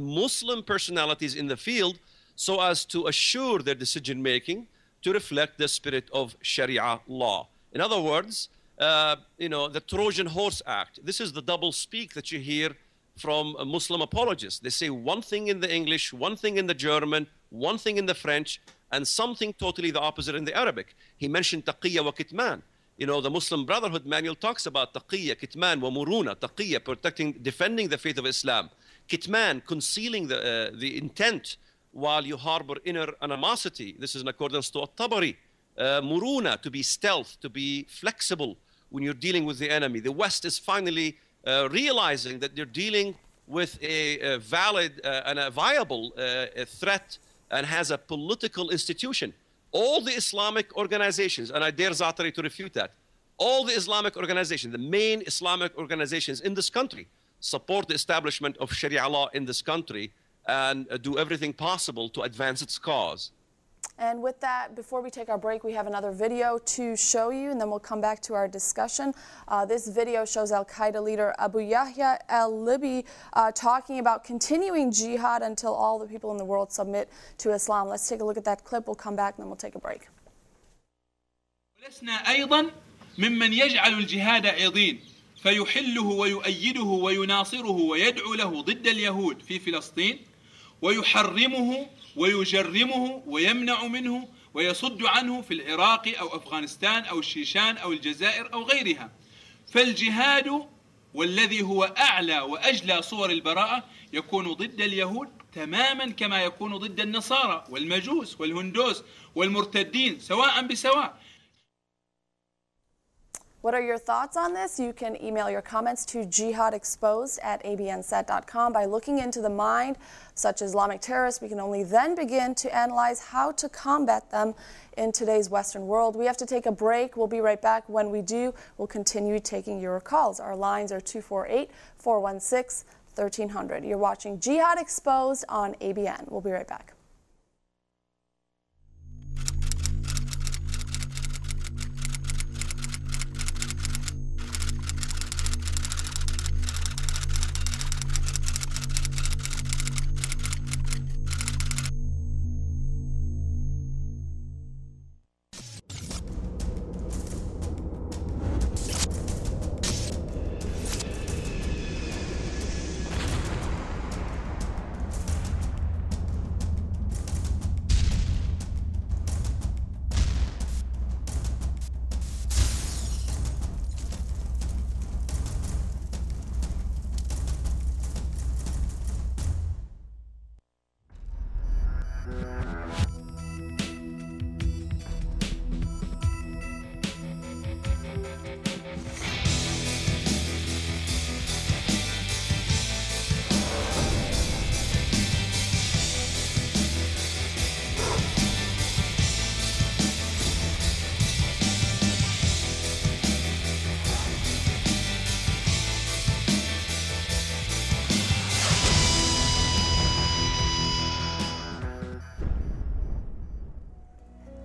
Muslim personalities in the field so as to assure their decision making to reflect the spirit of Sharia law. In other words, the Trojan Horse Act. This is the double speak that you hear from Muslim apologists. They say one thing in the English, one thing in the German, one thing in the French, and something totally the opposite in the Arabic. He mentioned taqiyya wa kitman. The Muslim Brotherhood manual talks about taqiyya, kitman wa muruna. Taqiyya, defending the faith of Islam. Kitman, concealing the intent while you harbor inner animosity. This is in accordance to At-Tabari. Muruna, to be stealth, to be flexible when you're dealing with the enemy. The West is finally realizing that they're dealing with a valid and a viable threat and has a political institution. All the Islamic organizations, and I dare Zatari to refute that, all the Islamic organizations, the main Islamic organizations in this country, support the establishment of Sharia law in this country and do everything possible to advance its cause. And with that, before we take our break, we have another video to show you, and then we'll come back to our discussion. This video shows Al-Qaeda leader Abu Yahya al-Libi talking about continuing jihad until all the people in the world submit to Islam. Let's take a look at that clip. We'll come back, and then we'll take a break. ولسنا أيضا ممن يجعل الجهاد عضين فيحله ويؤيده ويناصره ويدعو له ضد اليهود في فلسطين ويحرمه ويجرمه ويمنع منه ويصد عنه في العراق أو أفغانستان أو الشيشان أو الجزائر أو غيرها. فالجهاد والذي هو أعلى وأجلى صور البراءة يكون ضد اليهود تماما كما يكون ضد النصارى والمجوس والهندوس والمرتدين سواء بسواء. What are your thoughts on this? You can email your comments to jihadexposed@abnsat.com. By looking into the mind of such Islamic terrorists, we can only then begin to analyze how to combat them in today's Western world. We have to take a break. We'll be right back. When we do, we'll continue taking your calls. Our lines are 248-416-1300. You're watching Jihad Exposed on ABN. We'll be right back.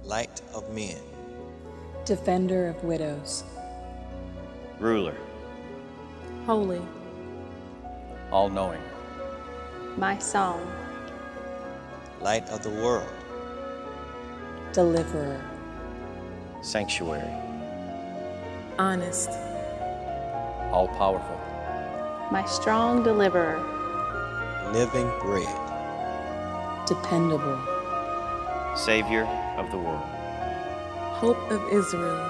Light of men, defender of widows, ruler, holy, all-knowing, my song, light of the world, deliverer, sanctuary, honest, all-powerful, my strong deliverer, living bread, dependable, savior of the world, hope of Israel,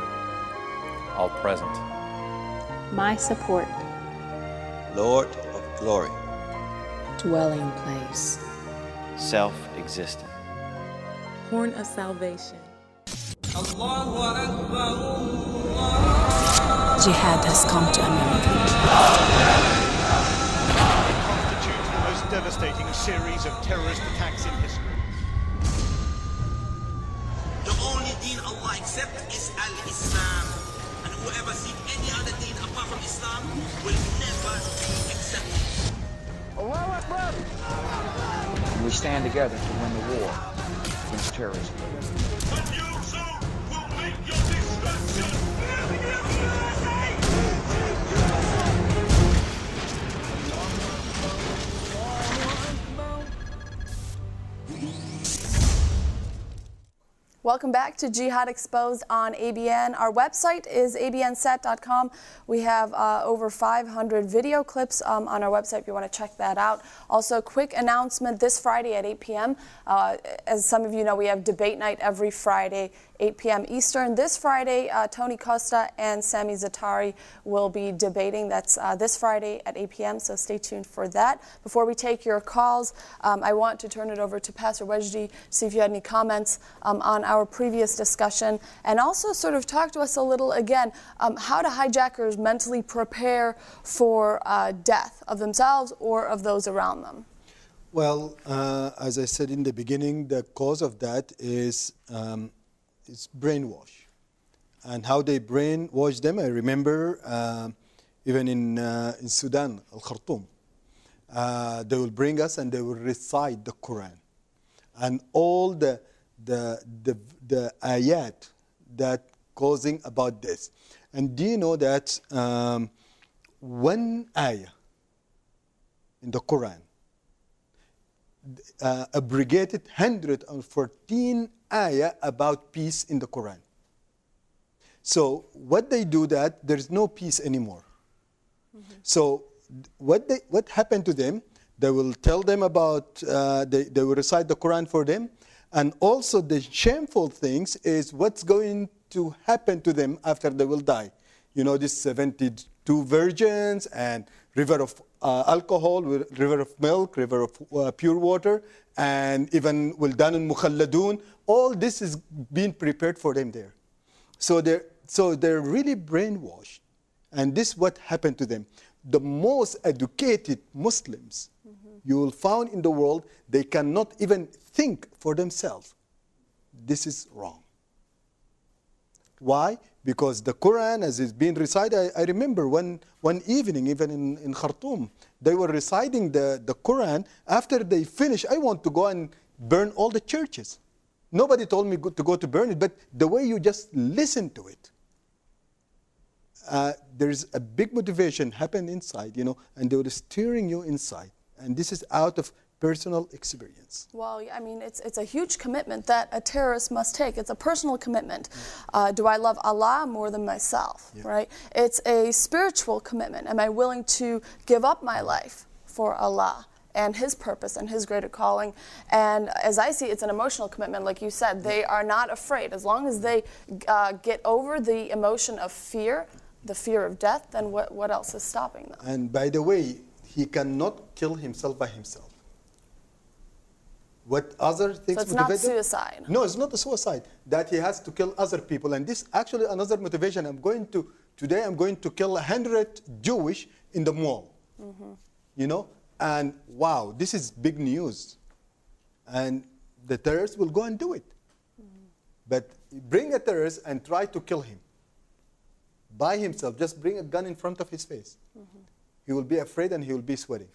all present, my support, Lord of glory, dwelling place, self-existent, horn of salvation. Jihad has come to America. It constitutes the most devastating series of terrorist attacks in history. The only deen Allah accepts is Al-Islam. And whoever seeks any other deen apart from Islam will never be accepted. Allahu Akbar! We stand together to win the war against terrorism. But you too will make your destruction. Welcome back to Jihad Exposed on ABN. Our website is abnsat.com. We have over 500 video clips on our website if you want to check that out. Also, quick announcement this Friday at 8 p.m. As some of you know, we have debate night every Friday, 8 p.m. Eastern. This Friday, Tony Costa and Sami Zaatari will be debating. That's this Friday at 8 p.m., so stay tuned for that. Before we take your calls, I want to turn it over to Pastor Wajdi, see if you had any comments on our previous discussion, and also sort of talk to us a little again, how do hijackers mentally prepare for death of themselves or of those around them? Well, as I said in the beginning, the cause of that is it's brainwash. And how they brainwash them, I remember even in Sudan, Al-Khartoum, they will bring us and they will recite the Quran. And all the ayat that causing about this. And do you know that one ayah in the Quran abrogated 114 ayah about peace in the Quran. So what they do that, there's no peace anymore. Mm-hmm. So what happened to them, they will tell them about, they will recite the Quran for them. And also the shameful things is what's going to happen to them after they will die. You know, these 72 virgins and river of alcohol, river of milk, river of pure water, and even wildanun mukhalladun. All this is being prepared for them there. So they're really brainwashed. And this is what happened to them. The most educated Muslims you will find in the world, they cannot even think for themselves. This is wrong. Why? Because the Quran, as it's being recited, I remember one evening, even in Khartoum, they were reciting the Quran. After they finished, I want to go and burn all the churches. Nobody told me to go to burn it, but the way you just listen to it, there's a big motivation happened inside, you know, and they were steering you inside. And this is out of personal experience. Well, I mean, it's a huge commitment that a terrorist must take. It's a personal commitment. Do I love Allah more than myself, right? It's a spiritual commitment. Am I willing to give up my life for Allah and His purpose and His greater calling? And as I see, it's an emotional commitment. Like you said, they are not afraid. As long as they get over the emotion of fear, the fear of death, then what else is stopping them? And by the way, he cannot kill himself by himself. What other things? So it's not suicide. No, it's not a suicide. That he has to kill other people, and this actually another motivation. Today I'm going to kill 100 Jewish in the mall. Mm-hmm. You know, and wow, this is big news. And the terrorists will go and do it. Mm-hmm. But bring a terrorist and try to kill him by himself. Just bring a gun in front of his face. Mm-hmm. He will be afraid and he will be sweating.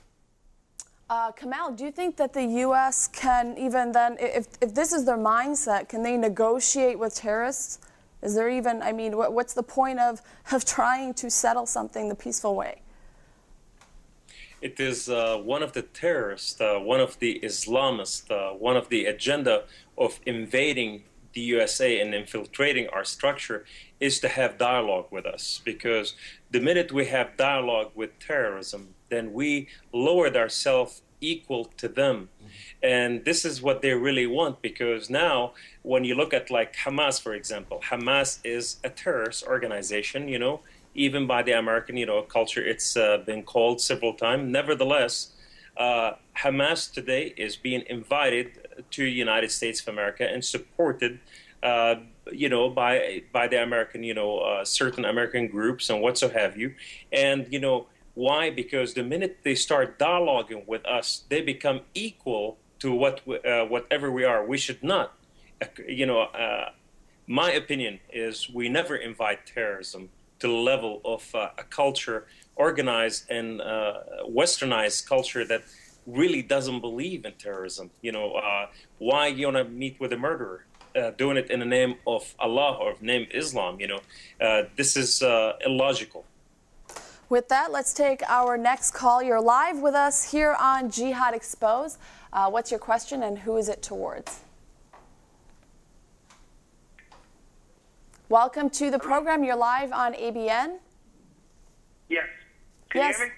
Kamal, do you think that the U.S. can even then, if this is their mindset, can they negotiate with terrorists? Is there even, I mean, what's the point of trying to settle something the peaceful way? It is one of the terrorists, one of the Islamists, one of the agenda of invading the USA and infiltrating our structure is to have dialogue with us, because the minute we have dialogue with terrorism, then we lowered ourselves equal to them. And this is what they really want, because now when you look at like Hamas, for example, Hamas is a terrorist organization, you know, even by the American, you know, culture, it's been called several times. Nevertheless, Hamas today is being invited to the United States of America and supported, you know, by the American, you know, certain American groups and what so have you. And, you know, why? Because the minute they start dialoguing with us, they become equal to whatever we are. We should not, you know, my opinion is we never invite terrorism to the level of a culture, organized and westernized culture that really doesn't believe in terrorism. You know, why you want to meet with a murderer? Doing it in the name of Allah or name Islam, you know, this is illogical. With that, let's take our next call. You're live with us here on Jihad Exposed. What's your question and who is it towards? Welcome to the program. You're live on ABN. Yes. Can you hear me?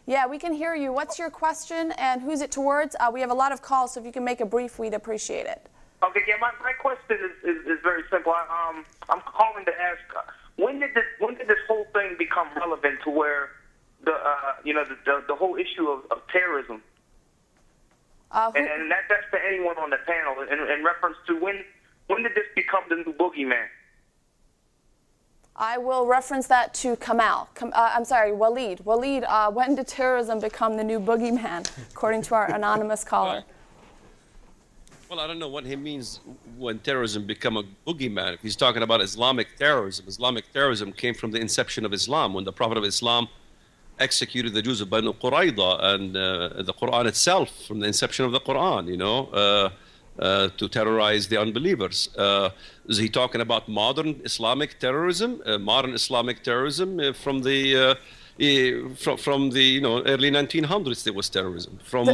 Yeah, we can hear you. What's your question and who's it towards? We have a lot of calls, so if you can make it brief, we'd appreciate it. Okay, yeah, my question is very simple. I'm calling to ask, when did this whole thing become relevant to where the whole issue of terrorism? And that's to anyone on the panel in reference to when did this become the new boogeyman? I will reference that to Kamal. I'm sorry, Waleed. Waleed, when did terrorism become the new boogeyman, according to our anonymous caller? Well, I don't know what he means when terrorism become a boogeyman. If he's talking about Islamic terrorism came from the inception of Islam, when the Prophet of Islam executed the Jews of Banu Qurayza, and the Quran itself, from the inception of the Quran, to terrorize the unbelievers. Is he talking about modern Islamic terrorism? Modern Islamic terrorism from the early 1900s there was terrorism. From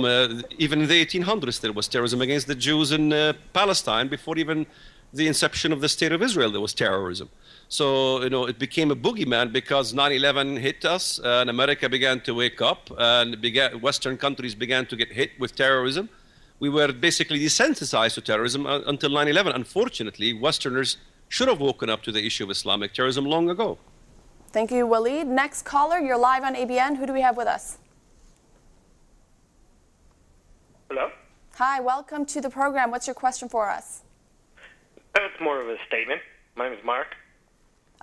even in the 1800s there was terrorism against the Jews in Palestine. Before even the inception of the State of Israel there was terrorism. So it became a boogeyman because 9/11 hit us and America began to wake up and Western countries began to get hit with terrorism. We were basically desensitized to terrorism until 9/11. Unfortunately, Westerners should have woken up to the issue of Islamic terrorism long ago. Thank you, Waleed. Next caller, you're live on ABN. Who do we have with us? Hello? Hi, welcome to the program. What's your question for us? It's more of a statement. My name is Mark.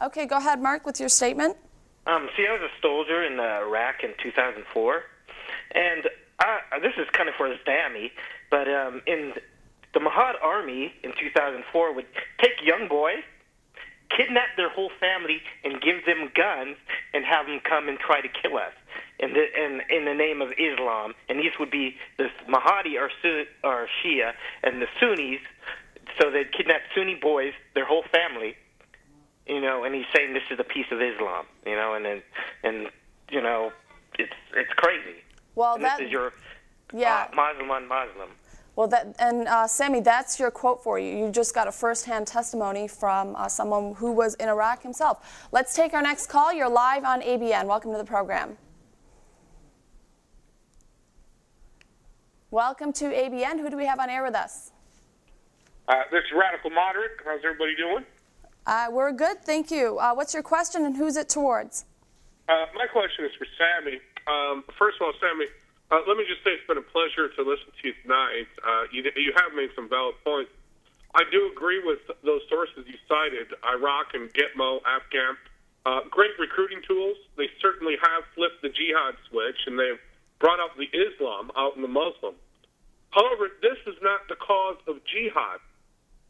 Okay, go ahead, Mark, with your statement. See, I was a soldier in Iraq in 2004, and this is kind of for Sammy, but in the Jihad army in 2004 would take young boys, kidnap their whole family, and give them guns and have them come and try to kill us in the name of Islam. And these would be the Mahdi or Shia and the Sunnis. So they'd kidnap Sunni boys, their whole family, and he's saying this is a piece of Islam, and it's crazy. Well, and this is your Muslim on Muslim. Well, Sammy, that's your quote for you. You just got a first-hand testimony from someone who was in Iraq himself. Let's take our next call. You're live on ABN. Welcome to the program. Welcome to ABN. Who do we have on air with us? This is Radical Moderate. How's everybody doing? We're good, thank you. What's your question and who's it towards? My question is for Sammy. First of all, Sammy, let me just say it's been a pleasure to listen to you tonight. You have made some valid points. I do agree with those sources you cited, Iraq and Gitmo, Afghan. Great recruiting tools. They certainly have flipped the jihad switch, and they've brought up the Islam out in the Muslim. However, this is not the cause of jihad,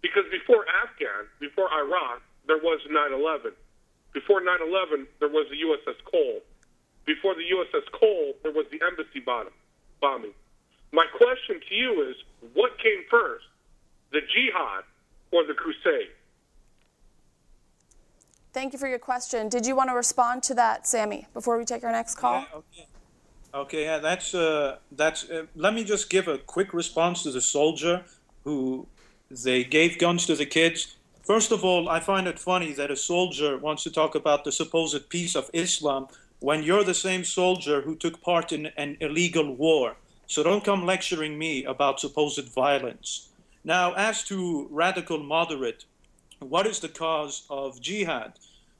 because before Afghan, before Iraq, there was 9/11. Before 9/11, there was the USS Cole. Before the USS Cole, there was the embassy bombing. My question to you is, what came first, the jihad or the crusade? Thank you for your question. Did you want to respond to that, Sammy, before we take our next call? Yeah, okay. Okay, yeah, that's let me just give a quick response to the soldier who they gave guns to the kids. First of all, I find it funny that a soldier wants to talk about the supposed peace of Islam when you're the same soldier who took part in an illegal war. So don't come lecturing me about supposed violence. Now, as to radical moderate, what is the cause of jihad?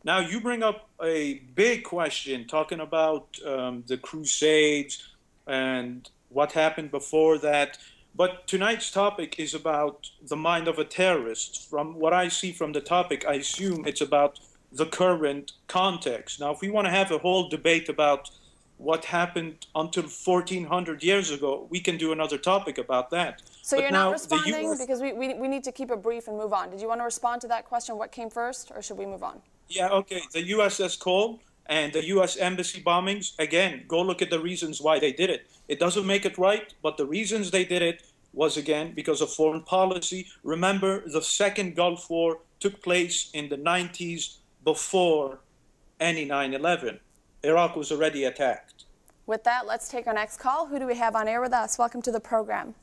Now, you bring up a big question talking about the Crusades and what happened before that. But tonight's topic is about the mind of a terrorist. From what I see from the topic, I assume it's about the current context. Now, if we want to have a whole debate about what happened until 1400 years ago, we can do another topic about that. So but you're now, not responding because we need to keep it brief and move on. Did you want to respond to that question, what came first, or should we move on? Yeah, okay. The USS Cole and the U.S. embassy bombings, again, go look at the reasons why they did it. It doesn't make it right, but the reasons they did it was, again, because of foreign policy. Remember, the second Gulf War took place in the 90s before any 9/11. Iraq was already attacked. With that, let's take our next call. Who do we have on air with us? Welcome to the program.